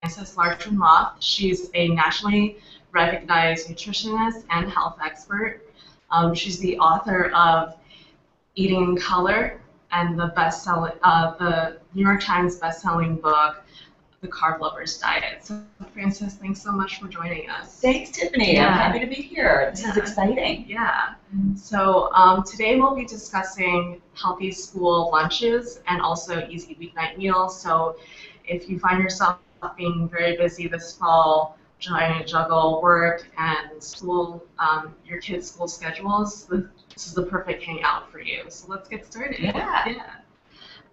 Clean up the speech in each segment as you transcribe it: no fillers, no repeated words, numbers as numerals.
Frances Largeman-Roth. She's a nationally recognized nutritionist and health expert. She's the author of Eating in Color and the New York Times best-selling book, The CarbLovers Diet. So, Frances, thanks so much for joining us. Thanks, Tiffany. Yeah. I'm happy to be here. This is exciting. Yeah. So today we'll be discussing healthy school lunches and also easy weeknight meals. So if you find yourself being very busy this fall, trying to juggle work and school, your kids' school schedules, this is the perfect hangout for you. So let's get started. Yeah.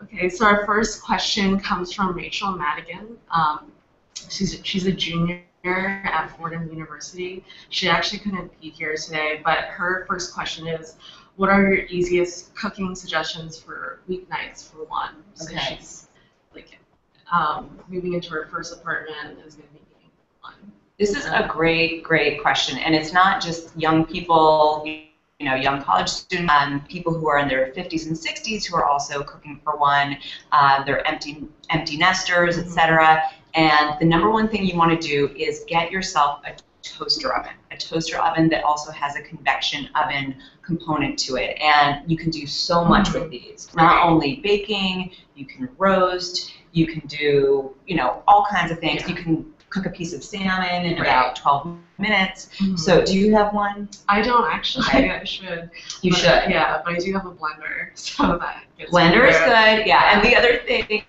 Okay, so our first question comes from Rachel Madigan. She's a junior at Fordham University. She actually couldn't be here today, but her first question is, what are your easiest cooking suggestions for weeknights for one? So she's like moving into her first apartment and is going to be eating one. This is a great question, and it's not just young people, young college students, people who are in their 50s and 60s who are also cooking for one. They're empty nesters, etc. And the number one thing you want to do is get yourself a toaster oven that also has a convection oven component to it. And you can do so much with these. Not only baking, you can roast, you can do, all kinds of things. You can cook a piece of salmon in about 12 minutes. So do you have one? I don't actually. I should. You should. Yeah, but I do have a blender, so that gets blender is good. Yeah, and the other thing,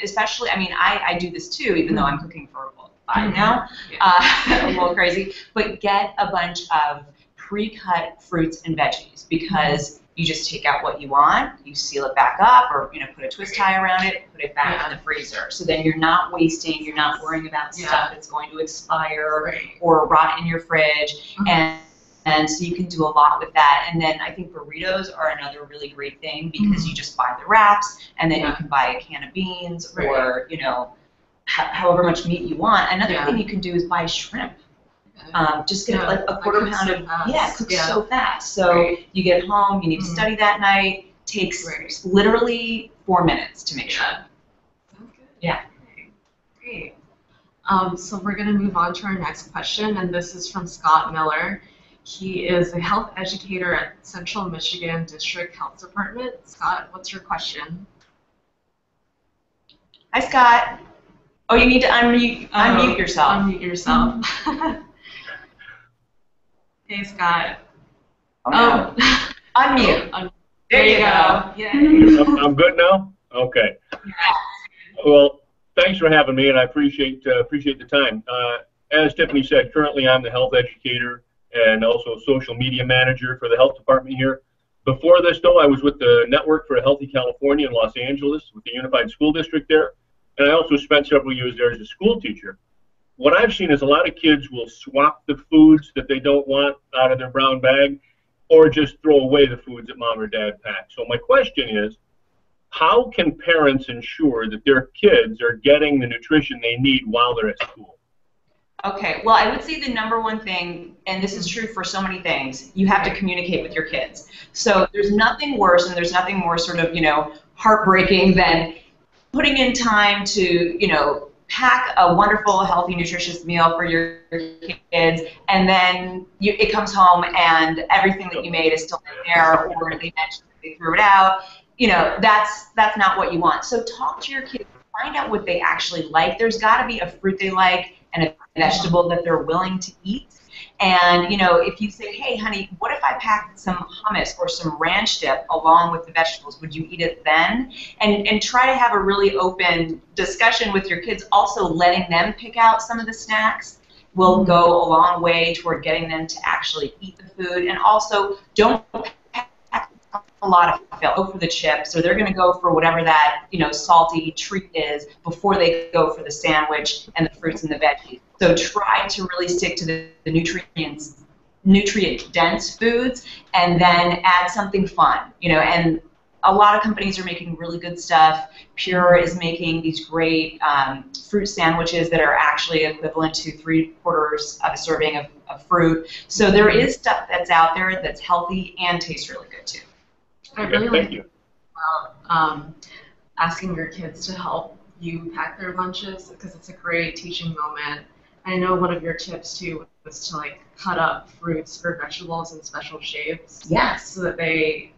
especially, I do this too, even though I'm cooking for 5 now, a little crazy, but get a bunch of pre-cut fruits and veggies, because you just take out what you want, you seal it back up, or put a twist tie around it, put it back in the freezer. So then you're not wasting, you're not worrying about stuff that's going to expire or rot in your fridge. And so you can do a lot with that. And then I think burritos are another really great thing, because you just buy the wraps, and then you can buy a can of beans or, however much meat you want. Another thing you can do is buy shrimp. Just get like a quarter pound of, cooks so fast. So you get home, you need to study that night, takes literally 4 minutes to make sure. Sounds good. Yeah. Great. So we're going to move on to our next question, and this is from Scott Miller. He is a health educator at Central Michigan District Health Department. Scott, what's your question? Hi, Scott. Oh, you need to unmute yourself. Unmute yourself. Hey, Scott. Unmute. There you go. Yay. I'm good now? Okay. Well, thanks for having me, and I appreciate the time. As Tiffany said, currently I'm the health educator and also social media manager for the health department here. Before this, though, I was with the Network for a Healthy California in Los Angeles with the Unified School District there, and I also spent several years there as a school teacher. What I've seen is a lot of kids will swap the foods that they don't want out of their brown bag, or just throw away the foods that mom or dad pack. So my question is, how can parents ensure that their kids are getting the nutrition they need while they're at school? Okay, well, I would say the number one thing, and this is true for so many things, you have to communicate with your kids. So there's nothing worse, and there's nothing more sort of, heartbreaking than putting in time to, pack a wonderful, healthy, nutritious meal for your kids, and then it comes home and everything that you made is still in there, or they mentioned that they threw it out. That's not what you want. So talk to your kids, find out what they actually like. There's got to be a fruit they like and a vegetable that they're willing to eat. And, if you say, hey, honey, what if I packed some hummus or some ranch dip along with the vegetables? Would you eat it then? And try to have a really open discussion with your kids. Also letting them pick out some of the snacks will go a long way toward getting them to actually eat the food. And also don't pack a lot of fill. Go for the chips, or they're going to go for whatever that, salty treat is before they go for the sandwich and the fruits and the veggies. So try to really stick to the nutrient-dense foods, and then add something fun, and a lot of companies are making really good stuff. Pure is making these great fruit sandwiches that are actually equivalent to 3/4 of a serving of fruit. So there is stuff that's out there that's healthy and tastes really good too. I really like about asking your kids to help you pack their lunches because it's a great teaching moment. I know one of your tips too was to like cut up fruits or vegetables in special shapes. Yes. So that they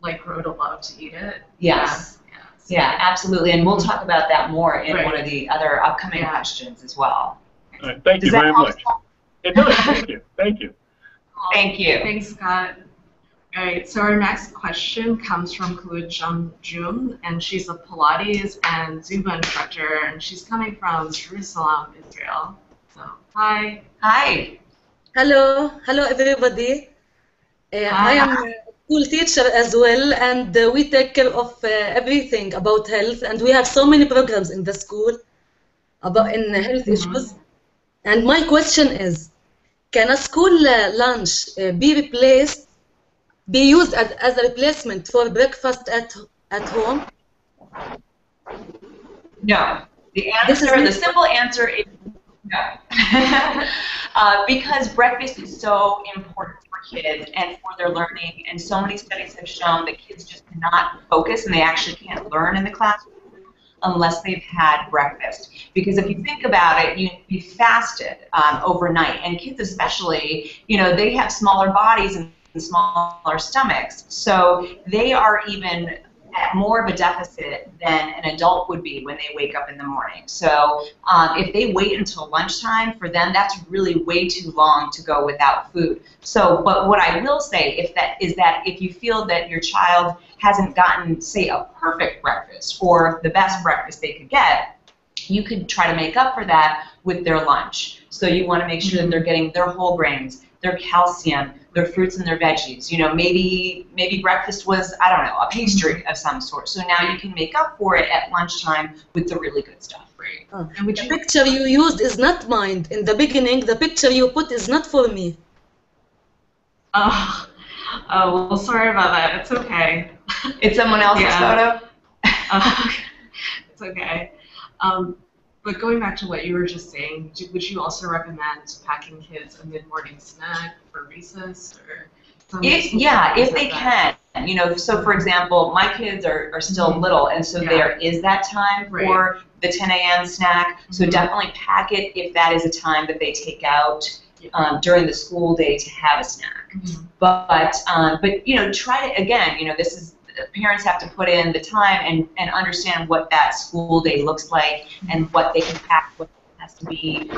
like grow to love to eat it. Yes. Yeah, yeah, absolutely. And we'll talk about that more in Right. one of the other upcoming questions as well. All right, thank you Does that very help? much. It does. Thank you. Thank you. Thank you. Thanks, Scott. All right, so our next question comes from Kulu Jun, and she's a Pilates and Zumba instructor, and she's coming from Jerusalem, Israel. So, hi. Hi. Hello, hello everybody. I am a school teacher as well, and we take care of everything about health, and we have so many programs in the school about in health issues. And my question is, can a school lunch be used as a replacement for breakfast at home? No. The simple answer is no. Because breakfast is so important for kids and for their learning, and so many studies have shown that kids just cannot focus and they actually can't learn in the classroom unless they've had breakfast. Because if you think about it, you fasted overnight, and kids especially, they have smaller bodies and smaller stomachs, so they are even at more of a deficit than an adult would be when they wake up in the morning. So if they wait until lunchtime, for them that's really way too long to go without food. So, but what I will say is that if you feel that your child hasn't gotten, say, a perfect breakfast or the best breakfast they could get, you could try to make up for that with their lunch. So you want to make sure that they're getting their whole grains, their calcium, their fruits and their veggies. Maybe breakfast was, I don't know, a pastry of some sort. So now you can make up for it at lunchtime with the really good stuff. Right. And the picture you used is not mine. In the beginning, the picture you put is not for me. Oh, well, sorry about that. It's okay. It's someone else's photo? It's okay. But going back to what you were just saying, would you also recommend packing kids a mid-morning snack for recess or something? If they can. So for example, my kids are still little, and so there is that time for the 10 a.m. snack. So definitely pack it if that is a time that they take out during the school day to have a snack. But try to, again, this is, parents have to put in the time and understand what that school day looks like and what they can pack, what has to be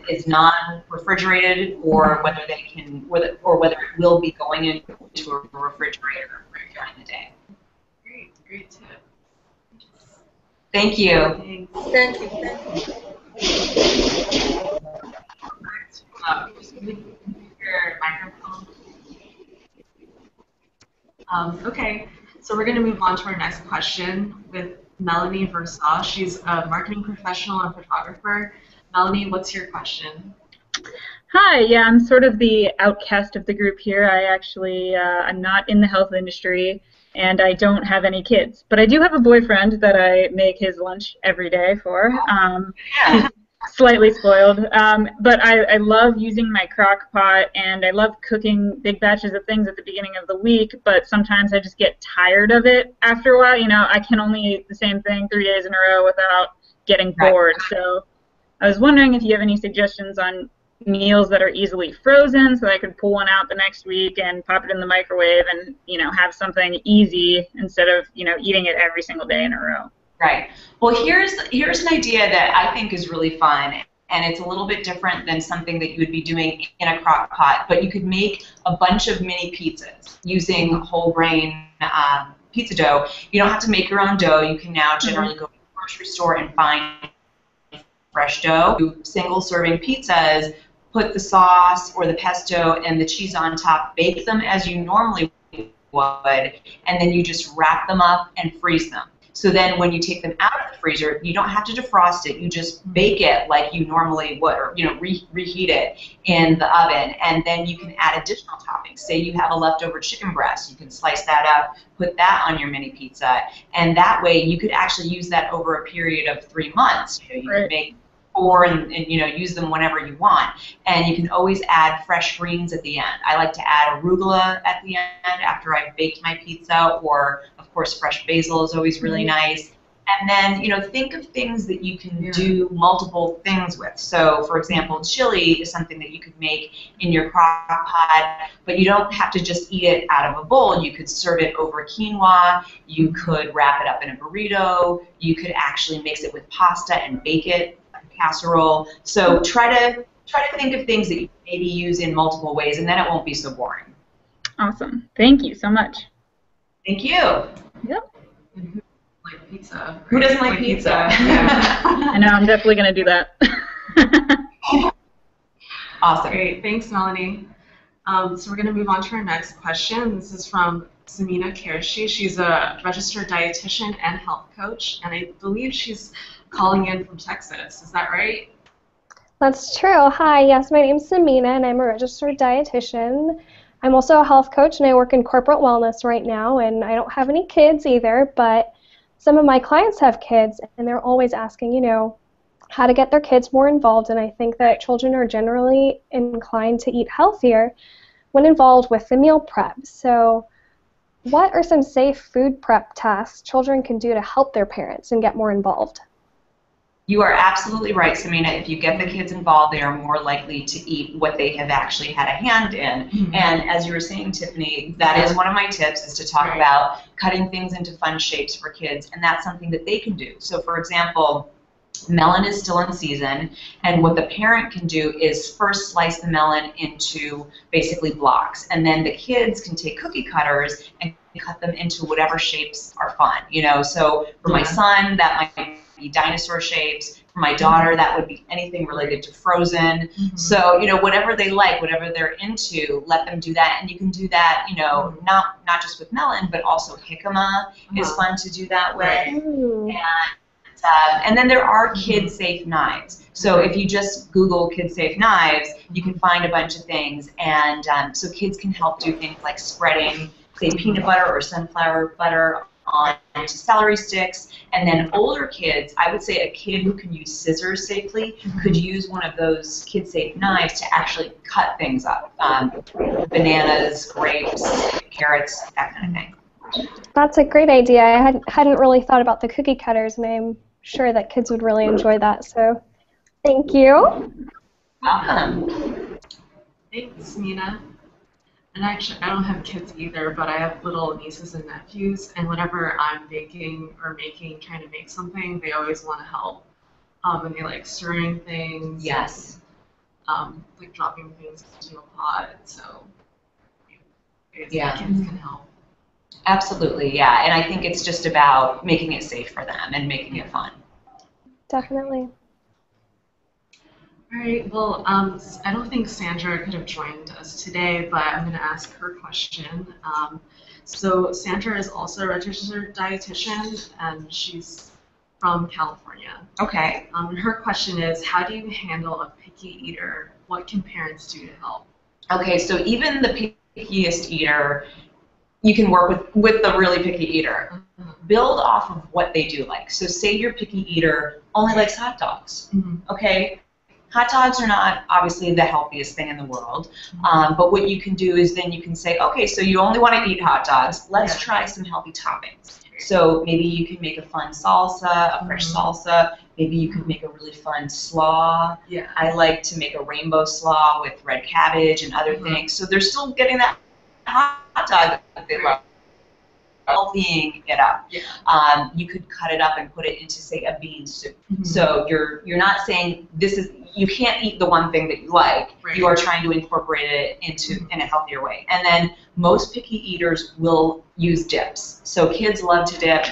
is non-refrigerated, or whether they can, or whether it will be going into a refrigerator during the day. Great tip. Thank you. Thank you. Your microphone. Okay, so we're going to move on to our next question with Melanie Versailles. She's a marketing professional and photographer. Melanie, what's your question? Hi, yeah, I'm sort of the outcast of the group here. I actually, I'm not in the health industry, and I don't have any kids. But I do have a boyfriend that I make his lunch every day for. Slightly spoiled, but I love using my crock pot, and I love cooking big batches of things at the beginning of the week, but sometimes I just get tired of it after a while. I can only eat the same thing 3 days in a row without getting bored. So I was wondering if you have any suggestions on meals that are easily frozen so that I could pull one out the next week and pop it in the microwave and, have something easy instead of, eating it every single day in a row. Right. Well, here's an idea that I think is really fun, and it's a little bit different than something that you would be doing in a crock pot, but you could make a bunch of mini pizzas using whole grain pizza dough. You don't have to make your own dough. You can now generally go to the grocery store and find fresh dough. Do single serving pizzas, put the sauce or the pesto and the cheese on top, bake them as you normally would, and then you just wrap them up and freeze them. So then when you take them out of the freezer, you don't have to defrost it. You just bake it like you normally would, or reheat it in the oven, and then you can add additional toppings. Say you have a leftover chicken breast, you can slice that up, put that on your mini pizza, and that way you could actually use that over a period of 3 months. You can make 4 and use them whenever you want, and you can always add fresh greens at the end. I like to add arugula at the end after I've baked my pizza, or of course fresh basil is always really nice. And then, think of things that you can do multiple things with. So, for example, chili is something that you could make in your crock pot, but you don't have to just eat it out of a bowl. You could serve it over quinoa. You could wrap it up in a burrito. You could actually mix it with pasta and bake it like a casserole. So try to think of things that you maybe use in multiple ways, and then it won't be so boring. Awesome. Thank you so much. Thank you. Yep. Like pizza. Right? Who doesn't like pizza? Yeah. I know, I'm definitely going to do that. Awesome. Great. Thanks, Melanie. So we're going to move on to our next question. This is from Samina Kershi. She's a registered dietitian and health coach, and I believe she's calling in from Texas. Is that right? That's true. Hi, yes, my name's Samina, and I'm a registered dietitian. I'm also a health coach, and I work in corporate wellness right now, and I don't have any kids either, but some of my clients have kids, and they're always asking, how to get their kids more involved, and I think that children are generally inclined to eat healthier when involved with the meal prep. So what are some safe food prep tasks children can do to help their parents and get more involved? You are absolutely right, Samina. If you get the kids involved, they are more likely to eat what they have actually had a hand in. Mm-hmm. And as you were saying, Tiffany, that is one of my tips, is to talk about cutting things into fun shapes for kids, and that's something that they can do. So, for example, melon is still in season, and what the parent can do is first slice the melon into basically blocks, and then the kids can take cookie cutters and cut them into whatever shapes are fun. So for my son, that might be dinosaur shapes. For my daughter, that would be anything related to Frozen. Mm-hmm. So, whatever they like, whatever they're into, let them do that. And you can do that, not just with melon, but also jicama is fun to do that with. And then there are kid-safe knives. So if you just Google kid-safe knives, you can find a bunch of things. And so kids can help do things like spreading, say, peanut butter or sunflower butter onto celery sticks. And then older kids, I would say a kid who can use scissors safely could use one of those kid-safe knives to actually cut things up. Bananas, grapes, carrots, that kind of thing. That's a great idea. I hadn't really thought about the cookie cutters, and I'm sure that kids would really enjoy that. So thank you. Welcome. Thanks, Nina. And actually, I don't have kids either, but I have little nieces and nephews, and whenever I'm baking or trying to make something, they always want to help. And they like stirring things. Yes. Like dropping things into a pot. So kids can help. Absolutely, yeah. And I think it's just about making it safe for them and making it fun. Definitely. All right, well, I don't think Sandra could have joined us today, but I'm going to ask her question. So Sandra is also a registered dietitian, and she's from California. Okay. Her question is, how do you handle a picky eater? What can parents do to help? Okay, so even the pickiest eater, you can work with the really picky eater. Build off of what they do like. So say your picky eater only likes hot dogs. Okay? Hot dogs are not obviously the healthiest thing in the world, but what you can do is then you can say, okay, so you only want to eat hot dogs. Let's try some healthy toppings. So maybe you can make a fun salsa, a fresh salsa. Maybe you could make a really fun slaw. Yeah. I like to make a rainbow slaw with red cabbage and other things. So they're still getting that hot dog that they love. Healthying it up. Yeah. You could cut it up and put it into, say, a bean soup. So you're not saying you can't eat the one thing that you like. Right. You are trying to incorporate it in a healthier way. And then most picky eaters will use dips. So kids love to dip.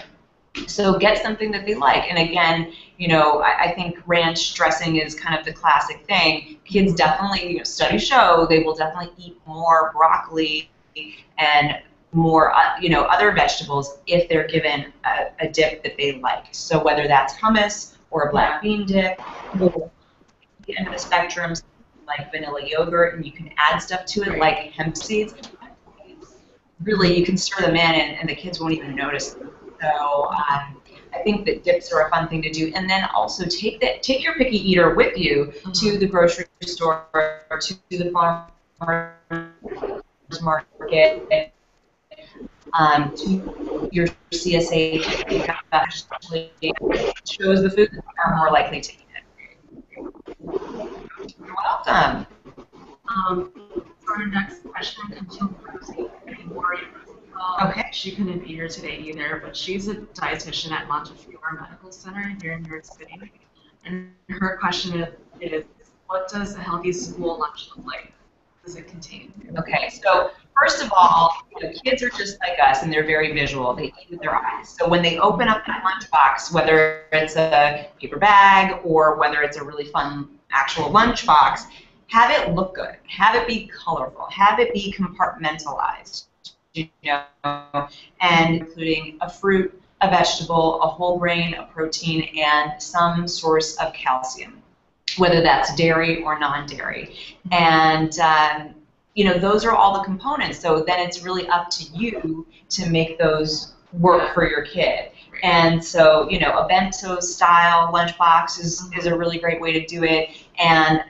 So get something that they like. And again, I think ranch dressing is kind of the classic thing. Kids definitely, studies show they will definitely eat more broccoli and more, other vegetables if they're given a dip that they like. So whether that's hummus or a black bean dip, or the end of the spectrum, like vanilla yogurt, and you can add stuff to it like hemp seeds. Really, you can stir them in, and the kids won't even notice them. So I think that dips are a fun thing to do. And then also take your picky eater with you to the grocery store, or to the farmer's market. to your CSA that actually shows the food are more likely to eat it. You're welcome. Our next question comes from Rosie. Okay. She couldn't be here today either, but she's a dietitian at Montefiore Medical Center here in New York City. And her question is what does a healthy school lunch look like? What does it contain? Okay, so first of all, kids are just like us, and they're very visual. They eat with their eyes. So when they open up that lunchbox, whether it's a paper bag or whether it's a really fun actual lunchbox, have it look good. Have it be colorful. Have it be compartmentalized. And including a fruit, a vegetable, a whole grain, a protein, and some source of calcium, whether that's dairy or non-dairy. And those are all the components. So then it's really up to you to make those work for your kid. And so, a bento style lunchbox is a really great way to do it. And,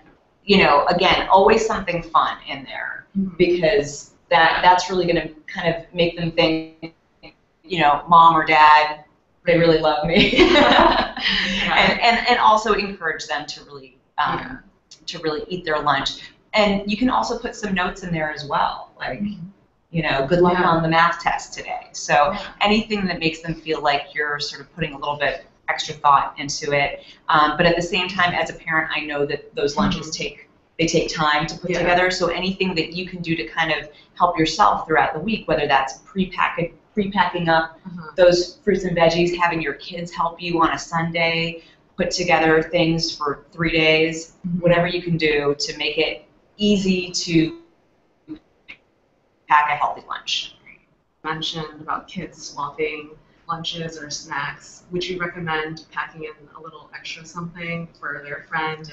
again, always something fun in there, because that's really going to kind of make them think, mom or dad, they really love me. and also encourage them to really eat their lunch. And you can also put some notes in there as well, like, good luck on the math test today. So anything that makes them feel like you're sort of putting a little bit extra thought into it. But at the same time, as a parent, I know that those lunches take time to put together. So anything that you can do to kind of help yourself throughout the week, whether that's pre-packing up those fruits and veggies, having your kids help you on a Sunday, put together things for 3 days, whatever you can do to make it easy to pack a healthy lunch. You mentioned about kids swapping lunches or snacks. Would you recommend packing in a little extra something for their friend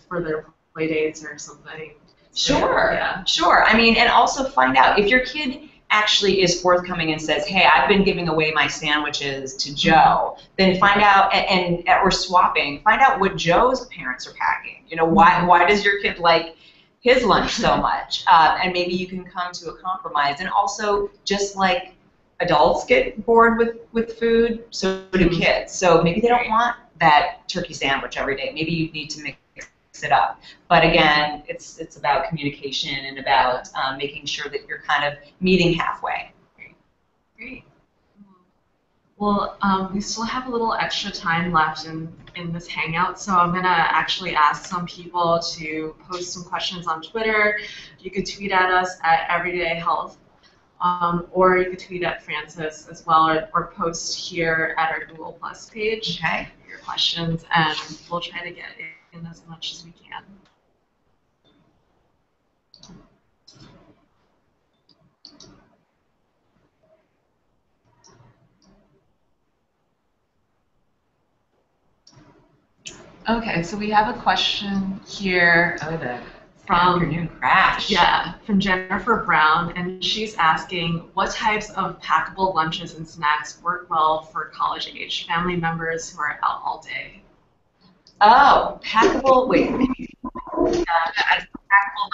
for their play dates or something? Sure. Sure. I mean, and also find out if your kid actually is forthcoming and says, hey, I've been giving away my sandwiches to Joe, then find out, or swapping, find out what Joe's parents are packing. Why does your kid like his lunch so much? And maybe you can come to a compromise. And also, just like adults get bored with food, so do kids. So maybe they don't want that turkey sandwich every day. Maybe you need to mix it up. But again, it's about communication and about making sure that you're kind of meeting halfway. Great. Well, we still have a little extra time left in this Hangout, so I'm going to actually ask some people to post some questions on Twitter. You could tweet at us at Everyday Health, or you could tweet at Frances as well, or post here at our Google Plus page your questions, and we'll try to get in as much as we can. Okay, so we have a question here from Afternoon Crash. From Jennifer Brown, and she's asking what types of packable lunches and snacks work well for college-age family members who are out all day. Oh, packable. Wait. Packable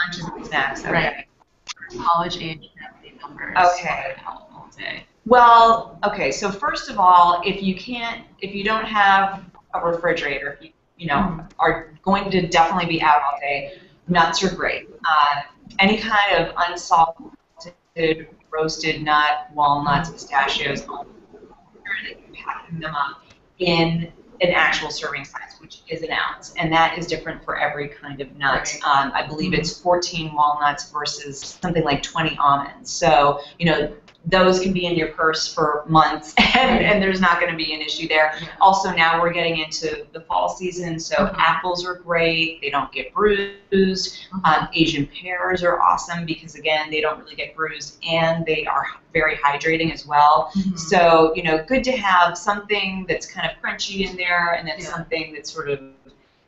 lunches and snacks. Okay. Right. For college-age family members. Okay. Who are out all day. Well, okay. So first of all, if you don't have a refrigerator, if you are going to definitely be out all day, nuts are great. Any kind of unsalted, roasted nut, walnuts, pistachios, that you're packing them up in an actual serving size, which is an ounce, and that is different for every kind of nut. Right. I believe it's 14 walnuts versus something like 20 almonds. So, those can be in your purse for months, and there's not going to be an issue there. Yeah. Also, now we're getting into the fall season, so apples are great. They don't get bruised. Asian pears are awesome because, again, they don't really get bruised, and they are very hydrating as well. So, good to have something that's kind of crunchy in there, and then something that's sort of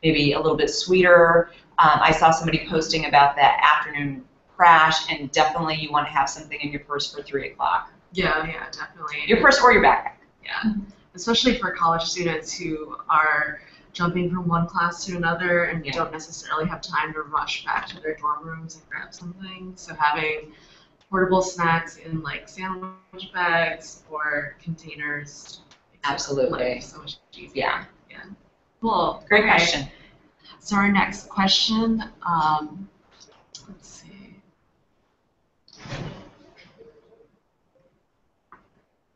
maybe a little bit sweeter. I saw somebody posting about that afternoon crash, and definitely you want to have something in your purse for 3 o'clock. Yeah, definitely. Your purse or your backpack. Yeah, especially for college students who are jumping from one class to another and don't necessarily have time to rush back to their dorm rooms and grab something. So having portable snacks in like sandwich bags or containers. Absolutely. Like, so much easier. Yeah. Yeah. Cool. Great Okay. question. So our next question, let's see.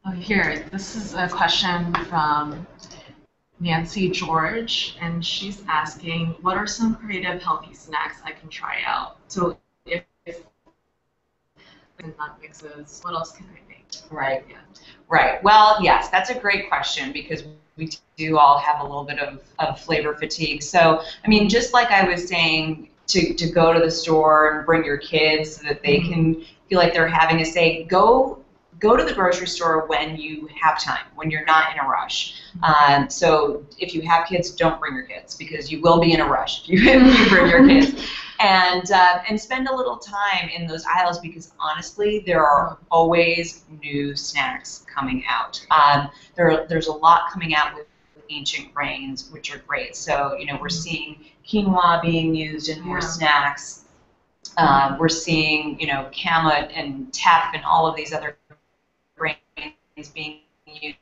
Oh, here, this is a question from Nancy George, and she's asking, what are some creative healthy snacks I can try out? So if nut mixes, what else can I make? Right. Yeah. Right. Well, yes, that's a great question because we do all have a little bit of flavor fatigue. So, I mean, just like I was saying, to go to the store and bring your kids so that they can feel like they're having a say, go to the grocery store when you have time, when you're not in a rush. So if you have kids, don't bring your kids because you will be in a rush if you bring your kids. And spend a little time in those aisles because honestly, there are always new snacks coming out. There's a lot coming out with ancient grains, which are great. So, you know, we're seeing quinoa being used in more snacks. We're seeing, you know, kama and teff and all of these other grains being used.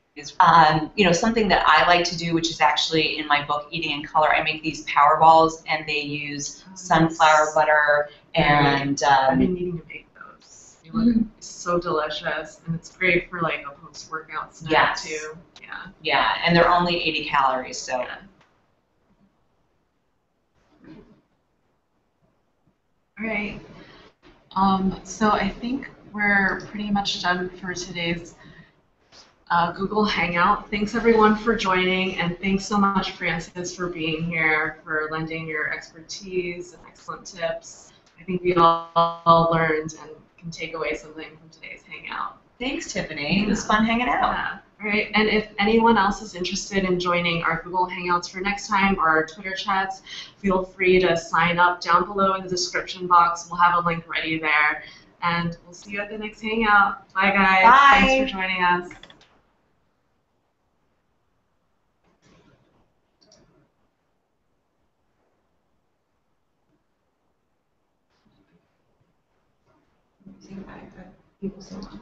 You know, something that I like to do, which is actually in my book, Eating in Color, I make these power balls, and they use sunflower butter and... I've been needing to make those. They look so delicious, and it's great for like a post-workout snack too. Yeah. Yeah, and they're only 80 calories, so... Yeah. All right. So I think we're pretty much done for today's Google Hangout. Thanks everyone for joining, and thanks so much, Frances, for being here, for lending your expertise and excellent tips. I think we all learned and can take away something from today's Hangout. Thanks, Tiffany. It was fun hanging out. Yeah. All right, and if anyone else is interested in joining our Google Hangouts for next time or our Twitter chats, feel free to sign up down below in the description box. We'll have a link ready there. And we'll see you at the next Hangout. Bye, guys. Bye. Thanks for joining us. People so much.